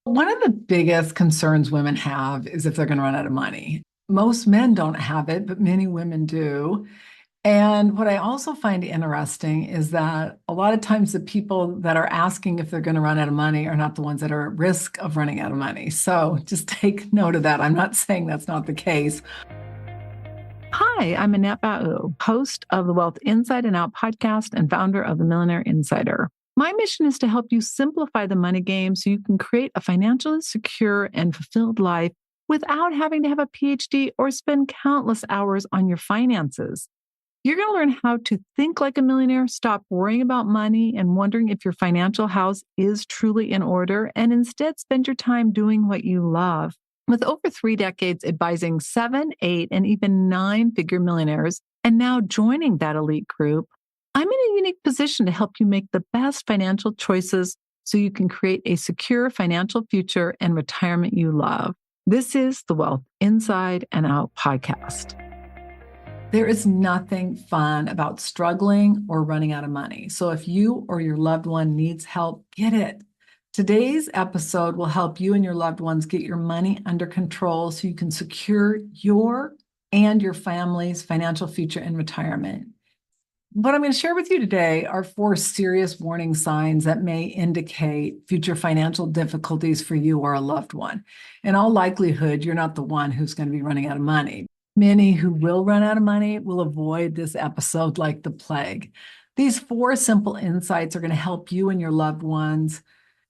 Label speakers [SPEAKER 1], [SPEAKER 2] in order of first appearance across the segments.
[SPEAKER 1] One of the biggest concerns women have is if they're going to run out of money. Most men don't have it, but many women do. And what I also find interesting is that a lot of times the people that are asking if they're going to run out of money are not the ones that are at risk of running out of money. So just take note of that. I'm not saying that's not the case. Hi, I'm Annette Bau, host of the Wealth Inside and Out podcast and founder of the Millionaire Insider. My mission is to help you simplify the money game so you can create a financially secure and fulfilled life without having to have a PhD or spend countless hours on your finances. You're going to learn how to think like a millionaire, stop worrying about money and wondering if your financial house is truly in order, and instead spend your time doing what you love. With over 3 decades advising 7, 8, and even 9-figure millionaires, and now joining that elite group, I'm in a unique position to help you make the best financial choices so you can create a secure financial future and retirement you love. This is the Wealth Inside and Out podcast. There is nothing fun about struggling or running out of money. So if you or your loved one needs help, get it. Today's episode will help you and your loved ones get your money under control so you can secure your and your family's financial future in retirement. What I'm going to share with you today are 4 serious warning signs that may indicate future financial difficulties for you or a loved one. In all likelihood, you're not the one who's going to be running out of money. Many who will run out of money will avoid this episode like the plague. These 4 simple insights are going to help you and your loved ones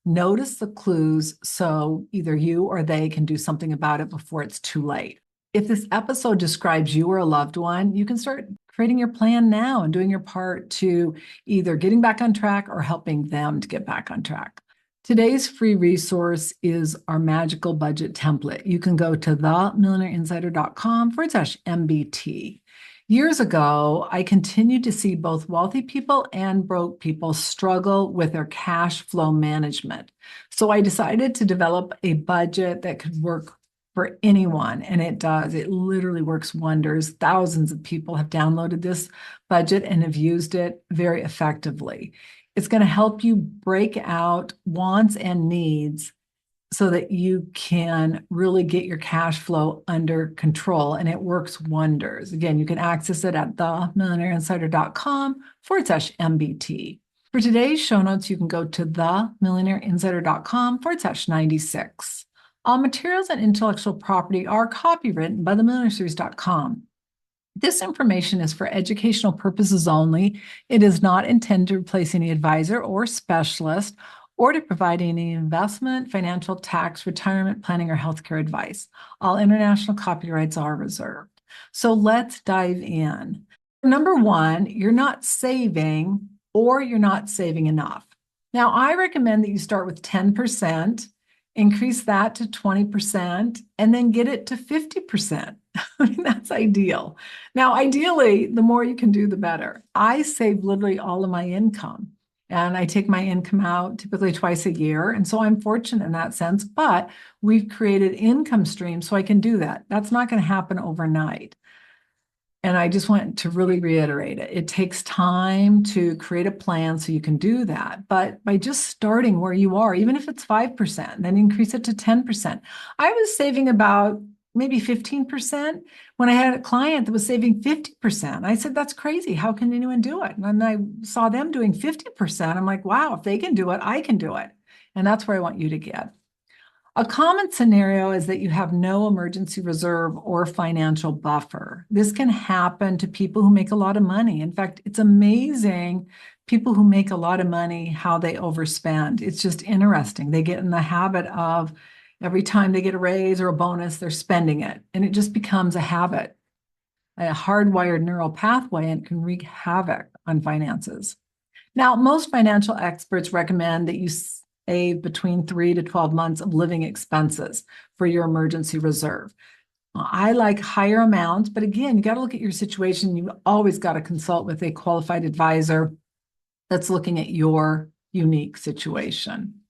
[SPEAKER 1] notice the clues so either you or they can do something about it before it's too late. If this episode describes you or a loved one, you can start creating your plan now and doing your part to either getting back on track or helping them to get back on track. Today's free resource is our magical budget template. You can go to themillionaireinsider.com/MBT. Years ago, I continued to see both wealthy people and broke people struggle with their cash flow management. So I decided to develop a budget that could work for anyone, and it does. It literally works wonders. Thousands of people have downloaded this budget and have used it very effectively. It's going to help you break out wants and needs so that you can really get your cash flow under control, and it works wonders. Again, you can access it at themillionaireinsider.com/MBT. For today's show notes, you can go to themillionaireinsider.com/96. All materials and intellectual property are copywritten by themillionaireseries.com. This information is for educational purposes only. It is not intended to replace any advisor or specialist or to provide any investment, financial, tax, retirement planning, or healthcare advice. All international copyrights are reserved. So let's dive in. Number 1, you're not saving or you're not saving enough. Now, I recommend that you start with 10%, increase that to 20%, and then get it to 50%. I mean, that's ideal. Now, ideally, the more you can do, the better. I save literally all of my income. And I take my income out typically twice a year. And so I'm fortunate in that sense, but we've created income streams so I can do that. That's not going to happen overnight. And I just want to really reiterate it. It takes time to create a plan so you can do that. But by just starting where you are, even if it's 5%, then increase it to 10%. I was saving about maybe 15% when I had a client that was saving 50%. I said, that's crazy. How can anyone do it? And then I saw them doing 50%. I'm like, wow, if they can do it, I can do it. And that's where I want you to get. A common scenario is that you have no emergency reserve or financial buffer. This can happen to people who make a lot of money. In fact, it's amazing people who make a lot of money, how they overspend. It's just interesting. They get in the habit of every time they get a raise or a bonus, they're spending it. And it just becomes a habit, a hardwired neural pathway, and it can wreak havoc on finances. Now, most financial experts recommend that you save between 3 to 12 months of living expenses for your emergency reserve. I like higher amounts, but again, you got to look at your situation. You've always got to consult with a qualified advisor that's looking at your unique situation.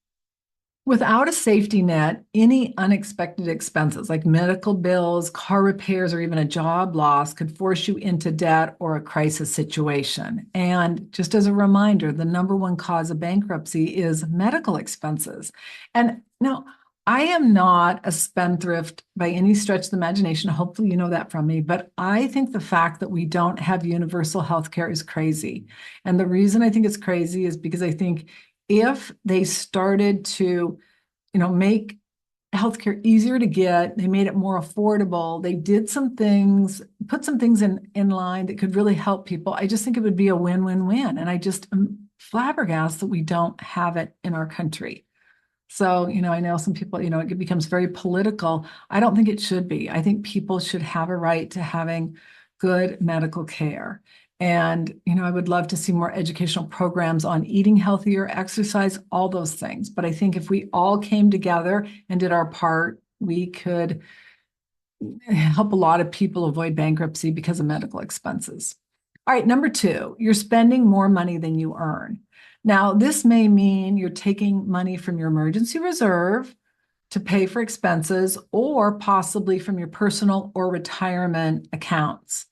[SPEAKER 1] Without a safety net, any unexpected expenses like medical bills, car repairs, or even a job loss could force you into debt or a crisis situation. And just as a reminder, the number 1 cause of bankruptcy is medical expenses. And now, I am not a spendthrift by any stretch of the imagination. Hopefully, you know that from me. But I think the fact that we don't have universal health care is crazy. And the reason I think it's crazy is because I think if they started to, make healthcare easier to get, they made it more affordable, they did some things, put some things in line that could really help people, I just think it would be a win-win-win. And I just am flabbergasted that we don't have it in our country. So, I know some people, it becomes very political. I don't think it should be. I think people should have a right to having good medical care. And, I would love to see more educational programs on eating healthier, exercise, all those things. But I think if we all came together and did our part, we could help a lot of people avoid bankruptcy because of medical expenses. All right, number 2, you're spending more money than you earn. Now, this may mean you're taking money from your emergency reserve to pay for expenses or possibly from your personal or retirement accounts.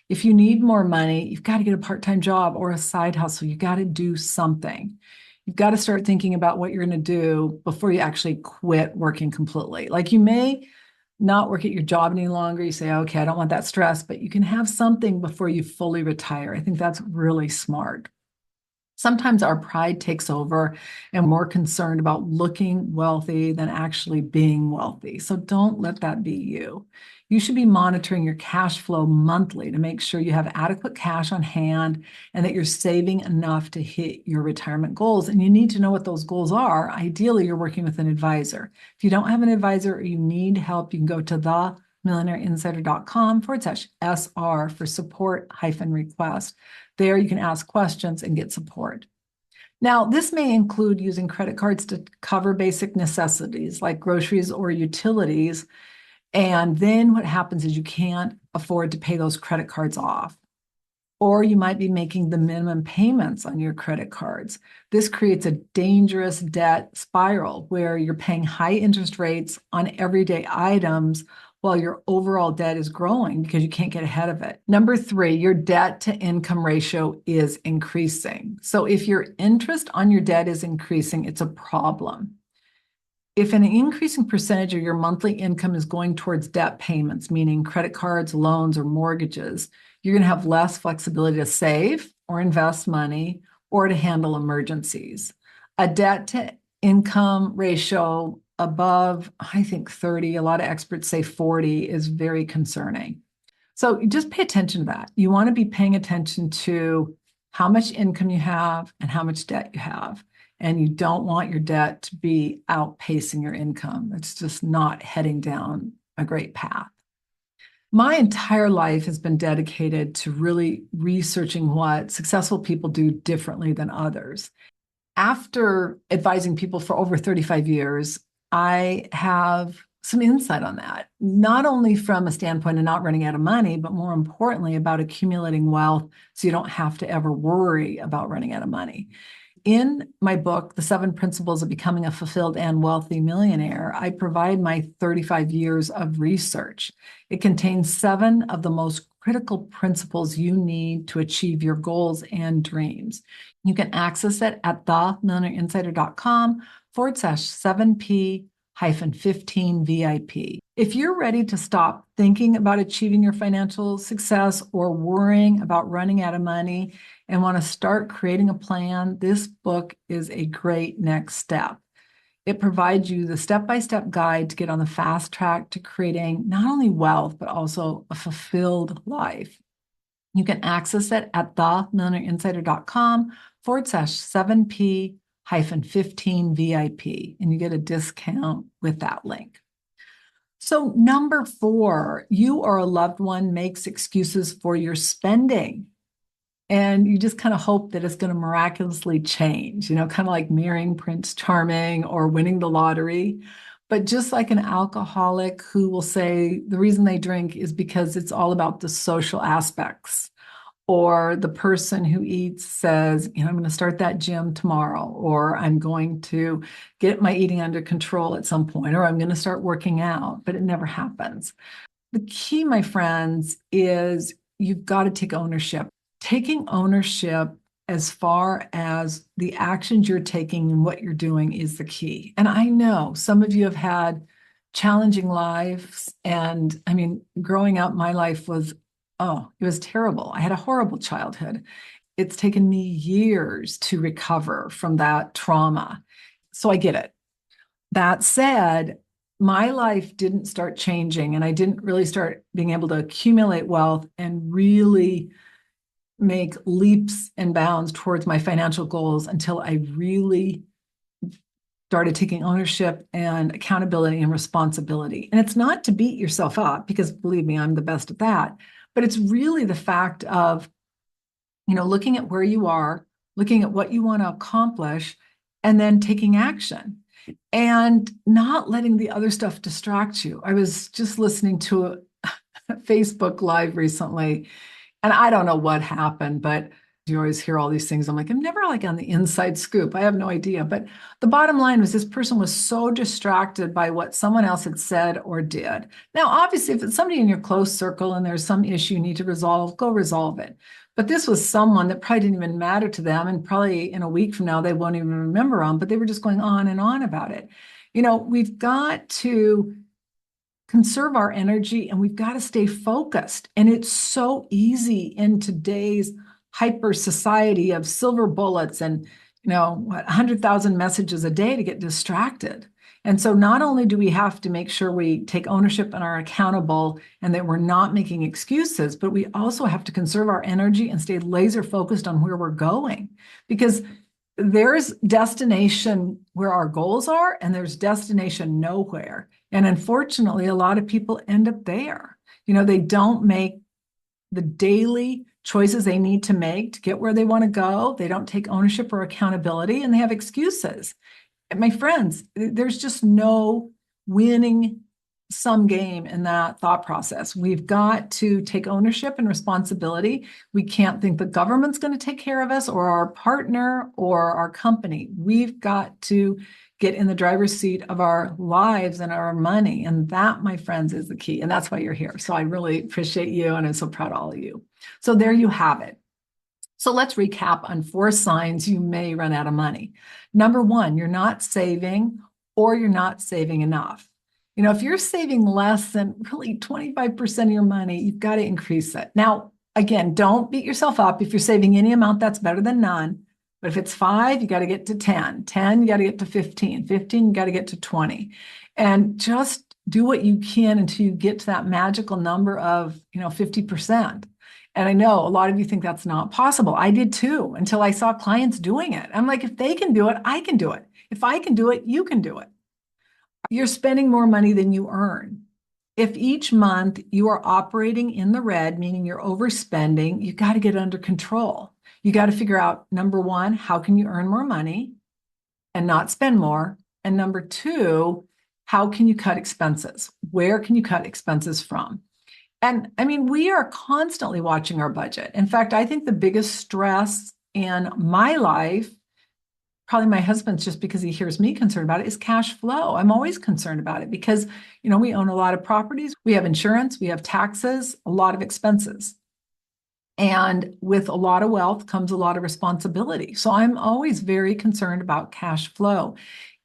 [SPEAKER 1] If you need more money, you've got to get a part-time job or a side hustle. You've got to do something. You've got to start thinking about what you're going to do before you actually quit working completely. Like, you may not work at your job any longer. You say, okay, I don't want that stress, but you can have something before you fully retire. I think that's really smart. Sometimes our pride takes over and we're more concerned about looking wealthy than actually being wealthy. So don't let that be you. You should be monitoring your cash flow monthly to make sure you have adequate cash on hand and that you're saving enough to hit your retirement goals. And you need to know what those goals are. Ideally, you're working with an advisor. If you don't have an advisor or you need help, you can go to themillionaireinsider.com/SR for support-request. There you can ask questions and get support. Now, this may include using credit cards to cover basic necessities like groceries or utilities. And then what happens is you can't afford to pay those credit cards off. Or you might be making the minimum payments on your credit cards. This creates a dangerous debt spiral where you're paying high interest rates on everyday items while your overall debt is growing because you can't get ahead of it. Number 3, your debt to income ratio is increasing. So if your interest on your debt is increasing, it's a problem. If an increasing percentage of your monthly income is going towards debt payments, meaning credit cards, loans, or mortgages, you're going to have less flexibility to save or invest money or to handle emergencies. A debt to income ratio above, I think, 30, a lot of experts say 40, is very concerning. So just pay attention to that. You want to be paying attention to how much income you have and how much debt you have. And you don't want your debt to be outpacing your income. It's just not heading down a great path. My entire life has been dedicated to really researching what successful people do differently than others. After advising people for over 35 years, I have some insight on that, not only from a standpoint of not running out of money, but more importantly, about accumulating wealth so you don't have to ever worry about running out of money. In my book, The 7 Principles of Becoming a Fulfilled and Wealthy Millionaire, I provide my 35 years of research. It contains 7 of the most critical principles you need to achieve your goals and dreams. You can access it at themillionaireinsider.com/7P-15 VIP. If you're ready to stop thinking about achieving your financial success or worrying about running out of money and want to start creating a plan, this book is a great next step. It provides you the step-by-step guide to get on the fast track to creating not only wealth, but also a fulfilled life. You can access it at themillionaireinsider.com/7P-15 VIP, and you get a discount with that link. So number 4, you or a loved one makes excuses for your spending. And you just kind of hope that it's going to miraculously change, kind of like marrying Prince Charming or winning the lottery. But just like an alcoholic who will say the reason they drink is because it's all about the social aspects, or the person who eats says, I'm going to start that gym tomorrow, or I'm going to get my eating under control at some point, or I'm going to start working out, but it never happens. The key, my friends, is you've got to take ownership. Taking ownership as far as the actions you're taking and what you're doing is the key. And I know some of you have had challenging lives. And I mean, growing up, my life was, oh, it was terrible. I had a horrible childhood. It's taken me years to recover from that trauma. So I get it. That said, my life didn't start changing and I didn't really start being able to accumulate wealth and really make leaps and bounds towards my financial goals until I really started taking ownership and accountability and responsibility. And it's not to beat yourself up, because believe me, I'm the best at that, but it's really the fact of, looking at where you are, looking at what you want to accomplish, and then taking action and not letting the other stuff distract you. I was just listening to a Facebook Live recently, and I don't know what happened, but you always hear all these things. I'm like, I'm never like on the inside scoop. I have no idea. But the bottom line was this person was so distracted by what someone else had said or did. Now, obviously, if it's somebody in your close circle and there's some issue you need to resolve, go resolve it. But this was someone that probably didn't even matter to them. And probably in a week from now, they won't even remember them, but they were just going on and on about it. We've got to conserve our energy and we've got to stay focused. And it's so easy in today's hyper society of silver bullets and 100,000 messages a day to get distracted. And so not only do we have to make sure we take ownership and are accountable and that we're not making excuses, but we also have to conserve our energy and stay laser focused on where we're going, because there's destination where our goals are and there's destination nowhere. And unfortunately, a lot of people end up there. They don't make the daily choices they need to make to get where they want to go. They don't take ownership or accountability, and they have excuses. And my friends, there's just no winning sum game in that thought process. We've got to take ownership and responsibility. We can't think the government's going to take care of us or our partner or our company. We've got to get in the driver's seat of our lives and our money. And that, my friends, is the key. And that's why you're here. So I really appreciate you. And I'm so proud of all of you. So there you have it. So let's recap on 4 signs you may run out of money. Number 1, you're not saving or you're not saving enough. If you're saving less than really 25% of your money, you've got to increase it. Now, again, don't beat yourself up. If you're saving any amount, that's better than none. But if it's 5, you got to get to 10. 10, you got to get to 15. 15, you got to get to 20. And just do what you can until you get to that magical number of, 50%. And I know a lot of you think that's not possible. I did too, until I saw clients doing it. I'm like, if they can do it, I can do it. If I can do it, you can do it. You're spending more money than you earn. If each month you are operating in the red, meaning you're overspending, you got to get under control. You got to figure out, number 1, how can you earn more money and not spend more? And number 2, how can you cut expenses? Where can you cut expenses from? And I mean, we are constantly watching our budget. In fact, I think the biggest stress in my life, probably my husband's just because he hears me concerned about it, is cash flow. I'm always concerned about it because, we own a lot of properties. We have insurance, we have taxes, a lot of expenses. And with a lot of wealth comes a lot of responsibility. So I'm always very concerned about cash flow.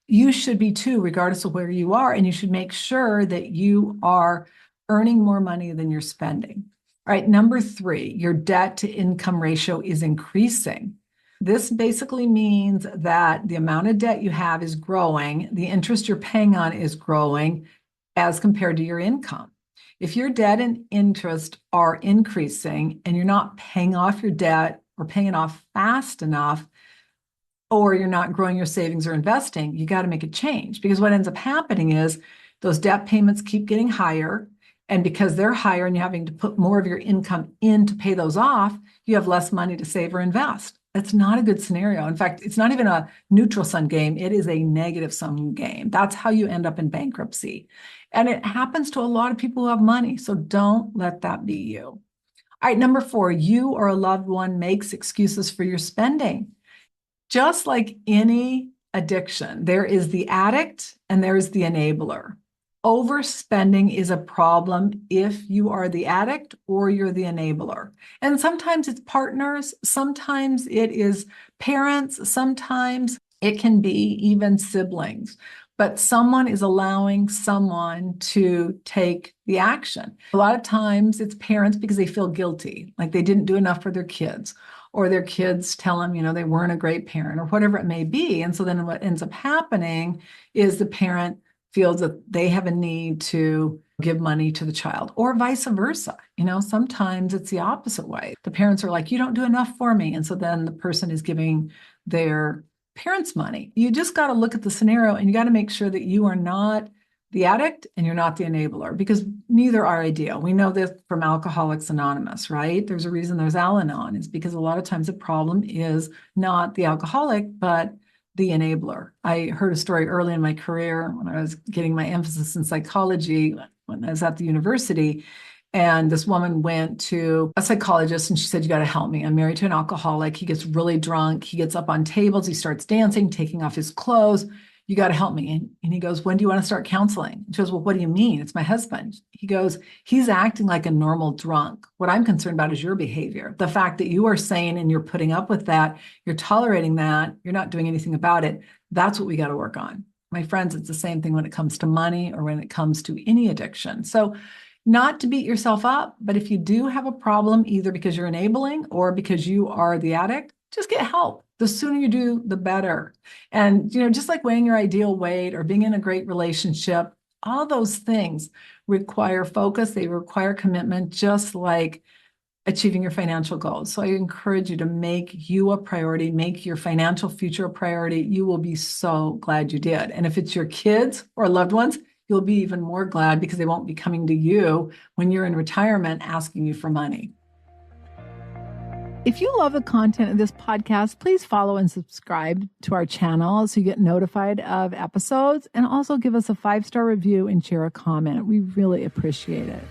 [SPEAKER 1] You should be too, regardless of where you are. And you should make sure that you are earning more money than you're spending. All right, number 3, your debt to income ratio is increasing. This basically means that the amount of debt you have is growing, the interest you're paying on is growing as compared to your income. If your debt and interest are increasing and you're not paying off your debt or paying it off fast enough, or you're not growing your savings or investing, you got to make a change, because what ends up happening is those debt payments keep getting higher. And because they're higher and you're having to put more of your income in to pay those off, you have less money to save or invest. That's not a good scenario. In fact, it's not even a neutral sum game. It is a negative sum game. That's how you end up in bankruptcy. And it happens to a lot of people who have money. So don't let that be you. All right, number 4, you or a loved one makes excuses for your spending. Just like any addiction, there is the addict and there's the enabler. Overspending is a problem if you are the addict or you're the enabler. And sometimes it's partners, sometimes it is parents, sometimes it can be even siblings. But someone is allowing someone to take the action. A lot of times it's parents because they feel guilty, like they didn't do enough for their kids, or their kids tell them, they weren't a great parent, or whatever it may be. And so then what ends up happening is the parent feels that they have a need to give money to the child, or vice versa. Sometimes it's the opposite way. The parents are like, you don't do enough for me. And so then the person is giving their parents money. You just got to look at the scenario, and you got to make sure that you are not the addict and you're not the enabler, because neither are ideal. We know this from Alcoholics Anonymous, right? There's a reason there's Al-Anon, is because a lot of times the problem is not the alcoholic, but the enabler. I heard a story early in my career when I was getting my emphasis in psychology when I was at the university. And this woman went to a psychologist and she said, you got to help me. I'm married to an alcoholic. He gets really drunk. He gets up on tables. He starts dancing, taking off his clothes. You got to help me. And he goes, when do you want to start counseling? She goes, well, what do you mean? It's my husband. He goes, he's acting like a normal drunk. What I'm concerned about is your behavior. The fact that you are saying and you're putting up with that, you're tolerating that, you're not doing anything about it. That's what we got to work on. My friends, it's the same thing when it comes to money or when it comes to any addiction. So not to beat yourself up, but if you do have a problem, either because you're enabling or because you are the addict, just get help. The sooner you do, the better. And, just like weighing your ideal weight or being in a great relationship, all those things require focus. They require commitment, just like achieving your financial goals. So I encourage you to make you a priority, make your financial future a priority. You will be so glad you did. And if it's your kids or loved ones, you'll be even more glad because they won't be coming to you when you're in retirement asking you for money. If you love the content of this podcast, please follow and subscribe to our channel so you get notified of episodes, and also give us a 5-star review and share a comment. We really appreciate it.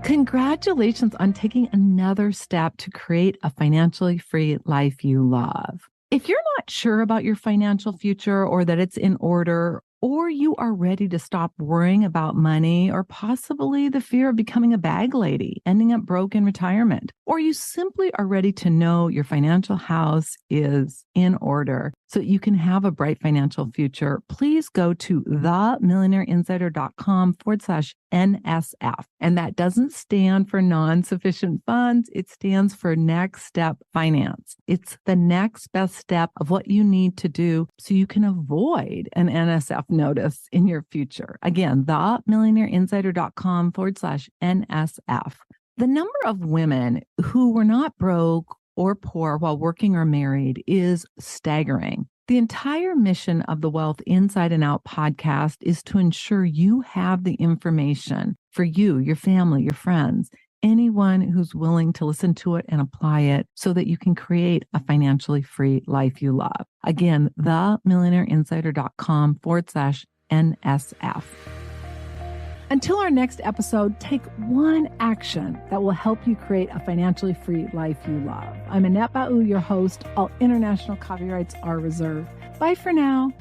[SPEAKER 1] Congratulations on taking another step to create a financially free life you love. If you're not sure about your financial future or that it's in order, or you are ready to stop worrying about money, or possibly the fear of becoming a bag lady, ending up broke in retirement, or you simply are ready to know your financial house is in order so you can have a bright financial future, please go to themillionaireinsider.com/NSF. And that doesn't stand for non-sufficient funds. It stands for Next Step Finance. It's the next best step of what you need to do so you can avoid an NSF notice in your future. Again, themillionaireinsider.com/NSF. The number of women who were not broke or poor while working or married is staggering. The entire mission of the Wealth Inside and Out podcast is to ensure you have the information for you, your family, your friends, anyone who's willing to listen to it and apply it so that you can create a financially free life you love. Again, themillionaireinsider.com/NSF. Until our next episode, take one action that will help you create a financially free life you love. I'm Annette Ba'u, your host. All international copyrights are reserved. Bye for now.